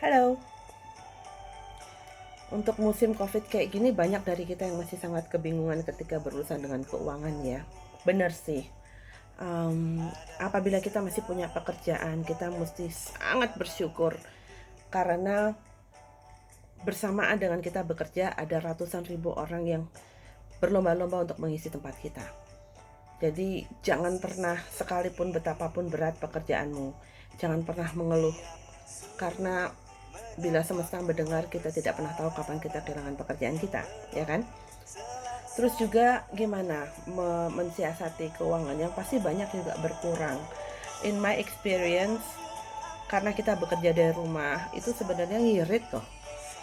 Halo, untuk musim COVID kayak gini banyak dari kita yang masih sangat kebingungan ketika berurusan dengan keuangan ya. Bener sih, apabila kita masih punya pekerjaan, kita mesti sangat bersyukur karena bersamaan dengan kita bekerja ada ratusan ribu orang yang berlomba-lomba untuk mengisi tempat kita. Jadi jangan pernah, sekalipun betapapun berat pekerjaanmu, jangan pernah mengeluh karena bila semesta mendengar, kita tidak pernah tahu kapan kita kehilangan pekerjaan kita, ya kan? Terus juga gimana mensiasati keuangan yang pasti banyak juga berkurang. In my experience, karena kita bekerja dari rumah, itu sebenarnya ngirit loh.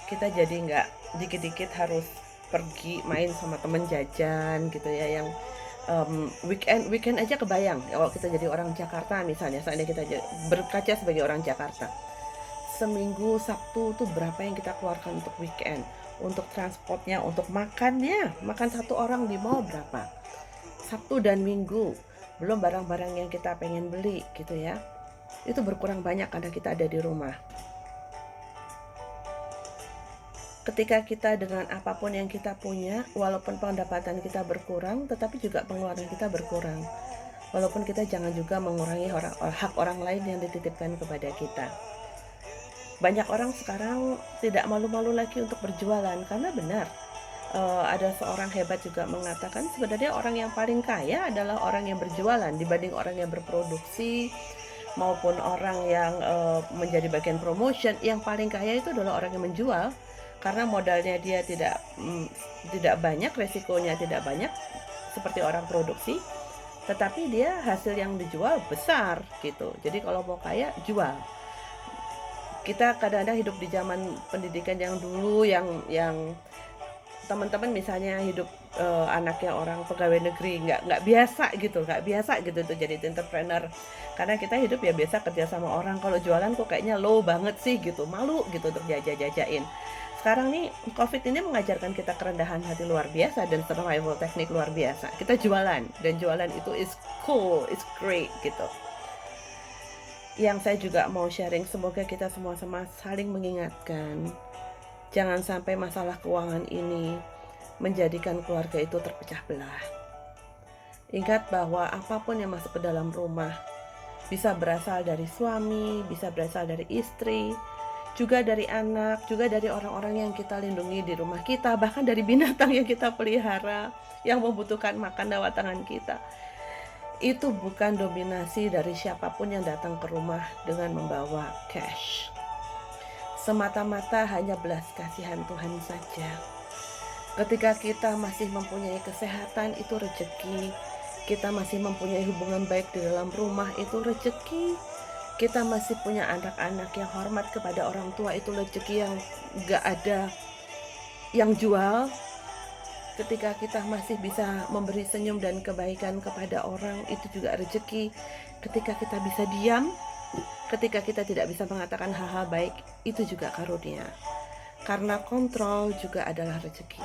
Kita jadi nggak dikit-dikit harus pergi main sama temen jajan gitu ya, yang weekend weekend aja kebayang kalau kita jadi orang Jakarta misalnya, seandainya kita berkaca sebagai orang Jakarta, seminggu Sabtu tuh berapa yang kita keluarkan untuk weekend, untuk transportnya, untuk makannya, makan satu orang di mall berapa, Sabtu dan Minggu, belum barang-barang yang kita pengen beli gitu ya. Itu berkurang banyak karena kita ada di rumah. Ketika kita dengan apapun yang kita punya, walaupun pendapatan kita berkurang, tetapi juga pengeluaran kita berkurang. Walaupun kita jangan juga mengurangi hak orang lain yang dititipkan kepada kita. Banyak orang sekarang tidak malu-malu lagi untuk berjualan karena benar, ada seorang hebat juga mengatakan sebenarnya orang yang paling kaya adalah orang yang berjualan dibanding orang yang berproduksi maupun orang yang menjadi bagian promotion. Yang paling kaya itu adalah orang yang menjual karena modalnya dia tidak banyak, resikonya tidak banyak seperti orang produksi, tetapi dia hasil yang dijual besar gitu. Jadi kalau mau kaya, jual. Kita kadang-kadang hidup di zaman pendidikan yang dulu, yang teman-teman misalnya hidup anaknya orang pegawai negeri, nggak biasa gitu, tuh jadi entrepreneur karena kita hidup ya biasa kerja sama orang. Kalau jualan kok kayaknya low banget sih gitu, malu gitu untuk jajain. Sekarang nih COVID ini mengajarkan kita kerendahan hati luar biasa dan survival teknik luar biasa. Kita jualan, dan jualan itu is cool, is great gitu. Yang saya juga mau sharing, semoga kita semua sama saling mengingatkan, jangan sampai masalah keuangan ini menjadikan keluarga itu terpecah belah. Ingat bahwa apapun yang masuk ke dalam rumah bisa berasal dari suami, bisa berasal dari istri, juga dari anak, juga dari orang-orang yang kita lindungi di rumah kita, bahkan dari binatang yang kita pelihara yang membutuhkan makan lewat tangan kita. Itu bukan dominasi dari siapapun yang datang ke rumah dengan membawa cash. Semata-mata hanya belas kasihan Tuhan saja. Ketika kita masih mempunyai kesehatan, itu rezeki. Kita masih mempunyai hubungan baik di dalam rumah, itu rezeki. Kita masih punya anak-anak yang hormat kepada orang tua, itu rezeki yang gak ada yang jual. Ketika kita masih bisa memberi senyum dan kebaikan kepada orang, itu juga rezeki. Ketika kita bisa diam, ketika kita tidak bisa mengatakan hal-hal baik, itu juga karunia. Karena kontrol juga adalah rezeki.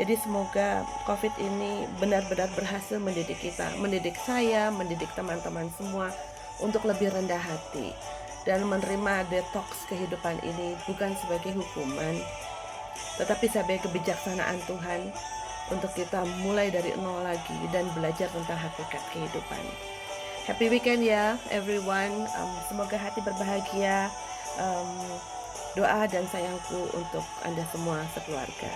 Jadi semoga COVID ini benar-benar berhasil mendidik kita, mendidik saya, mendidik teman-teman semua untuk lebih rendah hati dan menerima detox kehidupan ini bukan sebagai hukuman, tetapi sebagai kebijaksanaan Tuhan untuk kita mulai dari nol lagi dan belajar tentang hakikat kehidupan. Happy weekend ya everyone. Semoga hati berbahagia. Doa dan sayangku untuk Anda semua sekeluarga.